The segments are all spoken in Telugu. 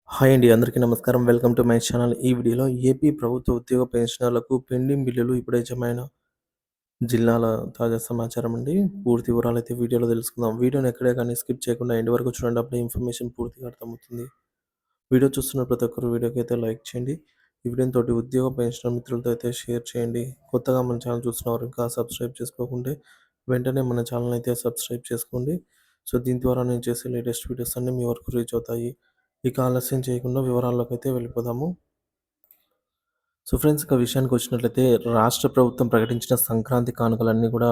హాయ్ అండి. అందరికీ నమస్కారం. Welcome to my channel. ఈ వీడియోలో ఏపీ ప్రభుత్వ ఉద్యోగ పెన్షనర్లకు పెండింగ్ బిల్లులు ఇప్పుడే జమైన జిల్లాల తాజా సమాచారం అండి. పూర్తి వివరాలైతే వీడియోలో తెలుసుకుందాం. వీడియోని ఎక్కడే కానీ స్కిప్ చేయకుండా ఎండ్ వరకు చూడండి. అప్పుడే ఇన్ఫర్మేషన్ పూర్తిగా అర్థమవుతుంది. వీడియో చూస్తున్న ప్రతి ఒక్కరు వీడియోకి అయితే లైక్ చేయండి. ఈ వీడియోని తోటి ఉద్యోగ పెన్షనర్ మిత్రులతో అయితే షేర్ చేయండి. కొత్తగా మన ఛానల్ చూస్తున్నవారు ఇంకా సబ్స్క్రైబ్ చేసుకోకుంటే వెంటనే మన ఛానల్ అయితే సబ్స్క్రైబ్ చేసుకోండి. సో దీని ద్వారా నేను చేసే లేటెస్ట్ వీడియోస్ అన్నీ మీ వరకు రీచ్ అవుతాయి. ఇక ఆలస్యం చేయకుండా వివరాల్లోకి అయితే వెళ్ళిపోదాము. సో ఫ్రెండ్స్, ఇక విషయానికి వచ్చినట్లయితే రాష్ట్ర ప్రభుత్వం ప్రకటించిన సంక్రాంతి కానుకలన్నీ కూడా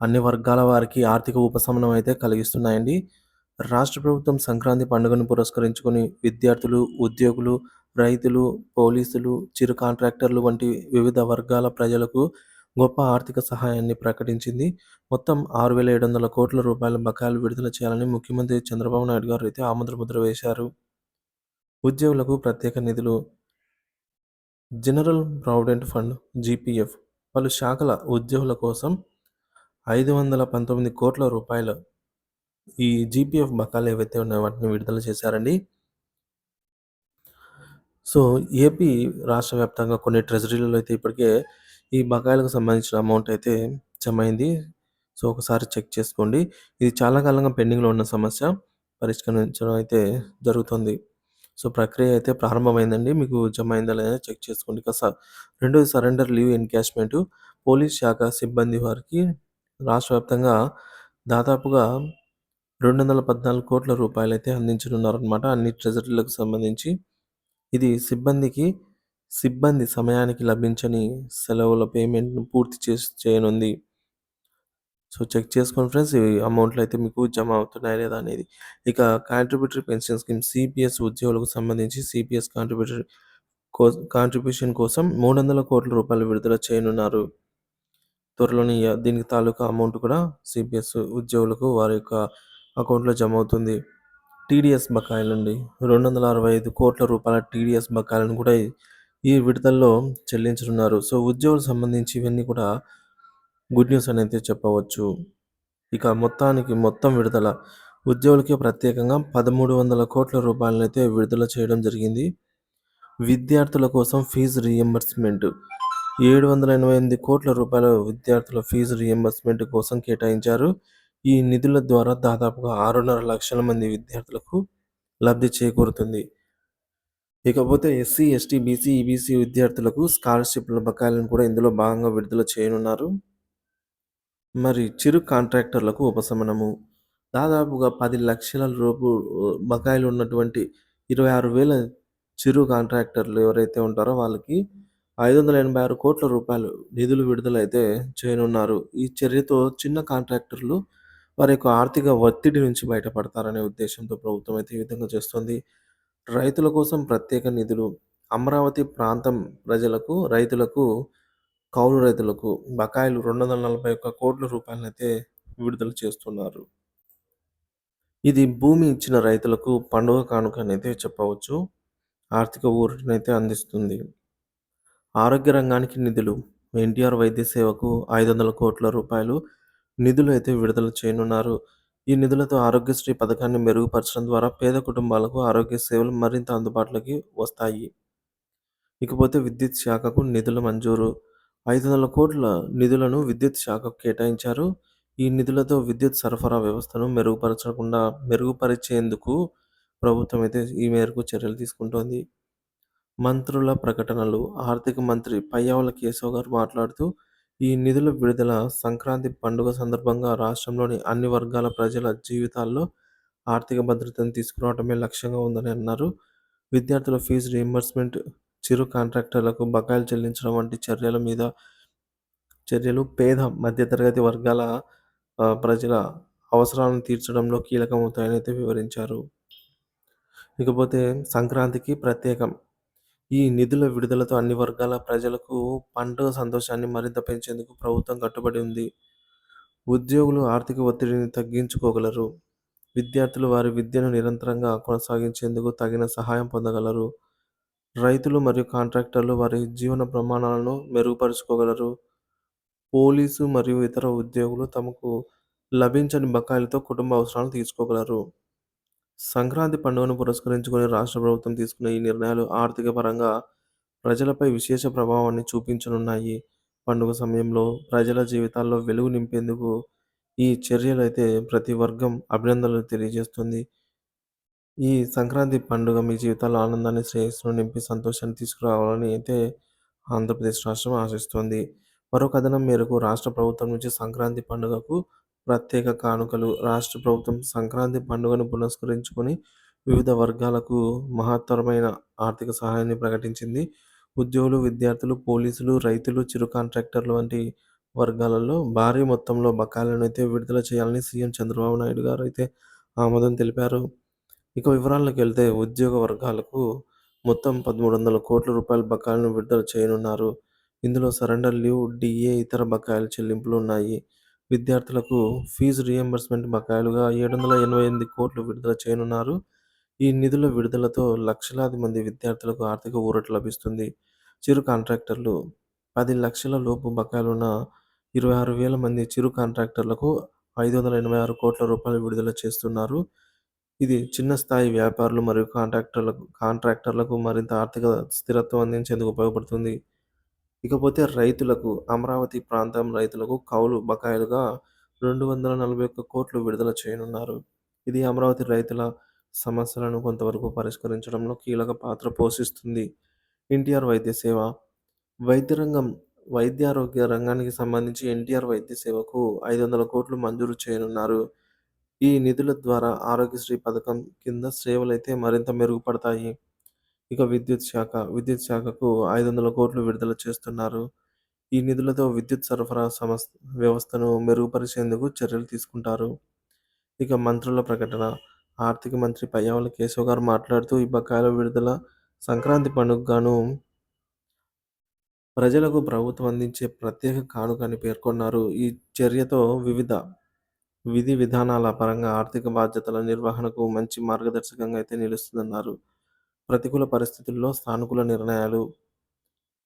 అన్ని వర్గాల వారికి ఆర్థిక ఉపశమనం అయితే కలిగిస్తున్నాయండి. రాష్ట్ర ప్రభుత్వం సంక్రాంతి పండుగను పురస్కరించుకొని విద్యార్థులు, ఉద్యోగులు, రైతులు, పోలీసులు, చిరు కాంట్రాక్టర్లు వంటి వివిధ వర్గాల ప్రజలకు గొప్ప ఆర్థిక సహాయాన్ని ప్రకటించింది. మొత్తం 6,700 కోట్ల రూపాయల బకాయిలు విడుదల చేయాలని ముఖ్యమంత్రి చంద్రబాబు నాయుడు గారు అయితే ఆమోద ముద్ర వేశారు. ఉద్యోగులకు ప్రత్యేక నిధులు, జనరల్ ప్రావిడెంట్ ఫండ్ జీపీఎఫ్ పలు శాఖల ఉద్యోగుల కోసం 519 కోట్ల రూపాయల ఈ జీపీఎఫ్ బకాయిలు ఏవైతే ఉన్నాయో వాటిని విడుదల చేశారండి. సో ఏపీ రాష్ట్ర వ్యాప్తంగా కొన్ని ట్రెజరీలలో అయితే ఇప్పటికే ఈ బకాయిలకు సంబంధించిన అమౌంట్ అయితే జమ అయింది. సో ఒకసారి చెక్ చేసుకోండి. ఇది చాలా కాలంగా పెండింగ్లో ఉన్న సమస్య పరిష్కరించడం అయితే జరుగుతుంది. సో ప్రక్రియ అయితే ప్రారంభమైందండి. మీకు జమ అయిందా లేదా చెక్ చేసుకోండి. ఇక రెండోది సరెండర్ లీవ్ ఎన్‌క్యాష్‌మెంట్ పోలీస్ శాఖ సిబ్బంది వారికి రాష్ట్ర వ్యాప్తంగా దాదాపుగా 214 కోట్ల రూపాయలైతే అందించనున్నారనమాట. అన్ని ట్రెజరీలకు సంబంధించి. ఇది సిబ్బంది సమయానికి లభించని సెలవుల పేమెంట్‌ను పూర్తి చేయనుంది. సో చెక్ చేసుకోండి ఫ్రెండ్స్. ఈ అమౌంట్‌లు అయితే మీకు జమ అవుతున్నాయా లేదా అనేది. ఇక కాంట్రిబ్యూటరీ పెన్షన్ స్కీమ్ సిపిఎస్ ఉద్యోగులకు సంబంధించి సిపిఎస్ కాంట్రిబ్యూషన్ కోసం 300 కోట్ల రూపాయలు విడుదల చేయనున్నారు. త్వరలోనే దీనికి తాలూకా అమౌంట్ కూడా సిపిఎస్ ఉద్యోగులకు వారి యొక్క అకౌంట్‌లో జమ అవుతుంది. టీడీఎస్ బకాయిలండి. 265 కోట్ల రూపాయల టీడీఎస్ బకాయిలను కూడా ఈ విడతల్లో చెల్లించనున్నారు. సో ఉద్యోగులకు సంబంధించి ఇవన్నీ కూడా గుడ్ న్యూస్ అని అయితే చెప్పవచ్చు. ఇక మొత్తం విడుదల ఉద్యోగులకి ప్రత్యేకంగా 1300 కోట్ల రూపాయలనైతే విడుదల చేయడం జరిగింది. విద్యార్థుల కోసం ఫీజు రీయింబర్స్‌మెంట్ 788 కోట్ల రూపాయల విద్యార్థుల ఫీజు రీయింబర్స్‌మెంట్ కోసం కేటాయించారు. ఈ నిధుల ద్వారా దాదాపుగా 6.5 లక్షల మంది విద్యార్థులకు లబ్ధి చేకూరుతుంది. ఇకపోతే ఎస్సీ, ఎస్టీ, బీసీ, ఈబీసీ విద్యార్థులకు స్కాలర్‌షిప్‌ల బకాయిలను కూడా ఇందులో భాగంగా విడుదల చేయనున్నారు. మరి చిరు కాంట్రాక్టర్లకు ఉపశమనము. దాదాపుగా 10 లక్షల లోపు బకాయిలు ఉన్నటువంటి 26,000 చిరు కాంట్రాక్టర్లు ఎవరైతే ఉంటారో వాళ్ళకి 586 కోట్ల రూపాయలు నిధులు విడుదలైతే చేయనున్నారు. ఈ చర్యతో చిన్న కాంట్రాక్టర్లు వారి యొక్క ఆర్థిక ఒత్తిడి నుంచి బయటపడతారనే ఉద్దేశంతో ప్రభుత్వం అయితే ఈ విధంగా చేస్తుంది. రైతుల కోసం ప్రత్యేక నిధులు. అమరావతి ప్రాంతం రైతులకు, కౌలు రైతులకు బకాయిలు 241 కోట్ల రూపాయలనైతే విడుదల చేస్తున్నారు. ఇది భూమి ఇచ్చిన రైతులకు పండుగ కానుక అనైతే చెప్పవచ్చు. ఆర్థిక ఊరటనైతే అందిస్తుంది. ఆరోగ్య రంగానికి నిధులు. ఎన్టీఆర్ వైద్య సేవకు 500 కోట్ల రూపాయలు నిధులు అయితే విడుదల చేయనున్నారు. ఈ నిధులతో ఆరోగ్యశ్రీ పథకాన్ని మెరుగుపరచడం ద్వారా పేద కుటుంబాలకు ఆరోగ్య సేవలు మరింత అందుబాటులోకి వస్తాయి. ఇకపోతే విద్యుత్ శాఖకు నిధుల మంజూరు. 500 కోట్ల నిధులను విద్యుత్ శాఖకు కేటాయించారు. ఈ నిధులతో విద్యుత్ సరఫరా వ్యవస్థను మెరుగుపరిచేందుకు ప్రభుత్వం అయితే ఈ మేరకు చర్యలు తీసుకుంటోంది. మంత్రుల ప్రకటనలు. ఆర్థిక మంత్రి పయ్యావుల కేశవ్ గారు మాట్లాడుతూ, ఈ నిధుల విడుదల సంక్రాంతి పండుగ సందర్భంగా రాష్ట్రంలోని అన్ని వర్గాల ప్రజల జీవితాల్లో ఆర్థిక భద్రతను తీసుకురావడమే లక్ష్యంగా ఉందని అన్నారు. విద్యార్థుల ఫీజు రీయింబర్స్‌మెంట్, చిరు కాంట్రాక్టర్లకు బకాయిలు చెల్లించడం వంటి చర్యలు పేద, మధ్యతరగతి వర్గాల ప్రజల అవసరాలను తీర్చడంలో కీలకమవుతాయని అయితే వివరించారు. ఇకపోతే సంక్రాంతికి ప్రత్యేకం. ఈ నిధుల విడుదలతో అన్ని వర్గాల ప్రజలకు పండుగ సంతోషాన్ని మరింత పెంచేందుకు ప్రభుత్వం కట్టుబడి ఉంది. ఉద్యోగులు ఆర్థిక ఒత్తిడిని తగ్గించుకోగలరు. విద్యార్థులు వారి విద్యను నిరంతరంగా కొనసాగించేందుకు తగిన సహాయం పొందగలరు. రైతులు మరియు కాంట్రాక్టర్లు వారి జీవన ప్రమాణాలను మెరుగుపరుచుకోగలరు. పోలీసు మరియు ఇతర ఉద్యోగులు తమకు లభించని బకాయిలతో కుటుంబ అవసరాలను తీర్చుకోగలరు. సంక్రాంతి పండుగను పురస్కరించుకొని రాష్ట్ర ప్రభుత్వం తీసుకున్న ఈ నిర్ణయాలు ఆర్థిక పరంగా ప్రజలపై విశేష ప్రభావాన్ని చూపించనున్నాయి. పండుగ సమయంలో ప్రజల జీవితాల్లో వెలుగు నింపేందుకు ఈ చర్యలైతే ప్రతి వర్గం అభినందనలు తెలియజేస్తుంది. ఈ సంక్రాంతి పండుగ మీ జీవితాల్లో ఆనందాన్ని, శ్రేయస్సును నింపి సంతోషాన్ని తీసుకురావాలని అయితే ఆంధ్రప్రదేశ్ రాష్ట్రం ఆశిస్తోంది. మరో కథనం మేరకు రాష్ట్ర ప్రభుత్వం నుంచి సంక్రాంతి పండుగకు ప్రత్యేక కానుకలు. రాష్ట్ర ప్రభుత్వం సంక్రాంతి పండుగను పురస్కరించుకొని వివిధ వర్గాలకు మహత్తరమైన ఆర్థిక సహాయాన్ని ప్రకటించింది. ఉద్యోగులు, విద్యార్థులు, పోలీసులు, రైతులు, చిరు కాంట్రాక్టర్లు వంటి వర్గాలలో భారీ మొత్తంలో బకాయిలను అయితే విడుదల చేయాలని సీఎం చంద్రబాబు నాయుడు గారు అయితే ఆమోదం తెలిపారు. ఇక వివరాల్లోకెళ్తే ఉద్యోగ వర్గాలకు మొత్తం 1,300,00,00,000 బకాయిలను విడుదల చేయనున్నారు. ఇందులో సరెండర్ లీవ్, డీఏ, ఇతర బకాయిల చెల్లింపులు ఉన్నాయి. విద్యార్థులకు ఫీజు రీయింబర్స్‌మెంట్ బకాయిలుగా 788,00,00,000 విడుదల చేయనున్నారు. ఈ నిధుల విడుదలతో లక్షలాది మంది విద్యార్థులకు ఆర్థిక ఊరట లభిస్తుంది. చిరు కాంట్రాక్టర్లు 10,00,000 లోపు బకాయిలున్న 26,000 మంది చిరు కాంట్రాక్టర్లకు రూ. 586,00,00,000 విడుదల చేస్తున్నారు. ఇది చిన్న స్థాయి వ్యాపారులు మరియు కాంట్రాక్టర్లకు మరింత ఆర్థిక స్థిరత్వం అందించేందుకు ఉపయోగపడుతుంది. ఇకపోతే రైతులకు అమరావతి ప్రాంతం రైతులకు కౌలు బకాయిలుగా 241,00,00,000 విడుదల చేయనున్నారు. ఇది అమరావతి రైతుల సమస్యలను కొంతవరకు పరిష్కరించడంలో కీలక పాత్ర పోషిస్తుంది. ఎన్టీఆర్ వైద్య సేవ వైద్య రంగం వైద్యారోగ్య రంగానికి సంబంధించి ఎన్టీఆర్ వైద్య సేవకు 500,00,00,000 మంజూరు చేయనున్నారు. ఈ నిధుల ద్వారా ఆరోగ్యశ్రీ పథకం కింద సేవలైతే మరింత మెరుగుపడతాయి. ఇక విద్యుత్ శాఖకు 500,00,00,000 విడుదల చేస్తున్నారు. ఈ నిధులతో విద్యుత్ సరఫరా వ్యవస్థను మెరుగుపరిచేందుకు చర్యలు తీసుకుంటారు. ఇక మంత్రుల ప్రకటన. ఆర్థిక మంత్రి పయ్యావుల కేశవ్ గారు మాట్లాడుతూ ఈ బకాయిల విడుదల సంక్రాంతి పండుగకు గాను ప్రజలకు ప్రభుత్వం అందించే ప్రత్యేక కానుక అని పేర్కొన్నారు. ఈ చర్యతో విధి విధానాల పరంగా ఆర్థిక బాధ్యతల నిర్వహణకు మంచి మార్గదర్శకంగా అయితే నిలుస్తుందన్నారు. ప్రతికూల పరిస్థితుల్లో సానుకూల నిర్ణయాలు.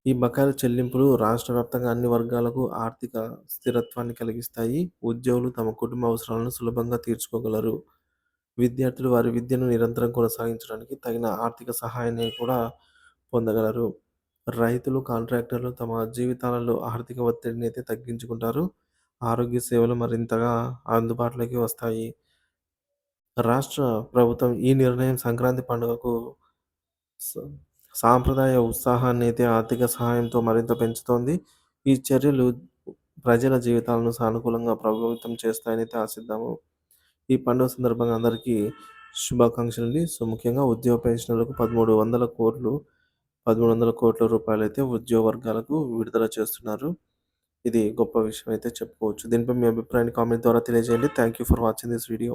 ఈ బకాయిల చెల్లింపులు రాష్ట్ర వ్యాప్తంగా అన్ని వర్గాలకు ఆర్థిక స్థిరత్వాన్ని కలిగిస్తాయి. ఉద్యోగులు తమ కుటుంబ అవసరాలను సులభంగా తీర్చుకోగలరు. విద్యార్థులు వారి విద్యను నిరంతరం కొనసాగించడానికి తగిన ఆర్థిక సహాయాన్ని కూడా పొందగలరు. రైతులు, కాంట్రాక్టర్లు తమ జీవితాలలో ఆర్థిక ఒత్తిడిని అయితే తగ్గించుకుంటారు. ఆరోగ్య సేవలు మరింతగా అందుబాటులోకి వస్తాయి. రాష్ట్ర ప్రభుత్వం ఈ నిర్ణయం సంక్రాంతి పండుగకు స సాంప్రదాయ ఉత్సాహాన్ని అయితే ఆర్థిక సహాయంతో మరింత పెంచుతోంది. ఈ చర్యలు ప్రజల జీవితాలను సానుకూలంగా ప్రభావితం చేస్తాయని అయితే ఆశిద్దాము. ఈ పండుగ సందర్భంగా అందరికీ శుభాకాంక్షలండి. సో, ముఖ్యంగా ఉద్యోగ పెన్షనర్లకు 1,300,00,00,000 అయితే ఉద్యోగ వర్గాలకు విడుదల చేస్తున్నారు. ఇది గొప్ప విషయం అయితే చెప్పుకోవచ్చు. దీనిపై మీ అభిప్రాయాన్ని కామెంట్ ద్వారా తెలియజేయండి. Thank you for watching this video.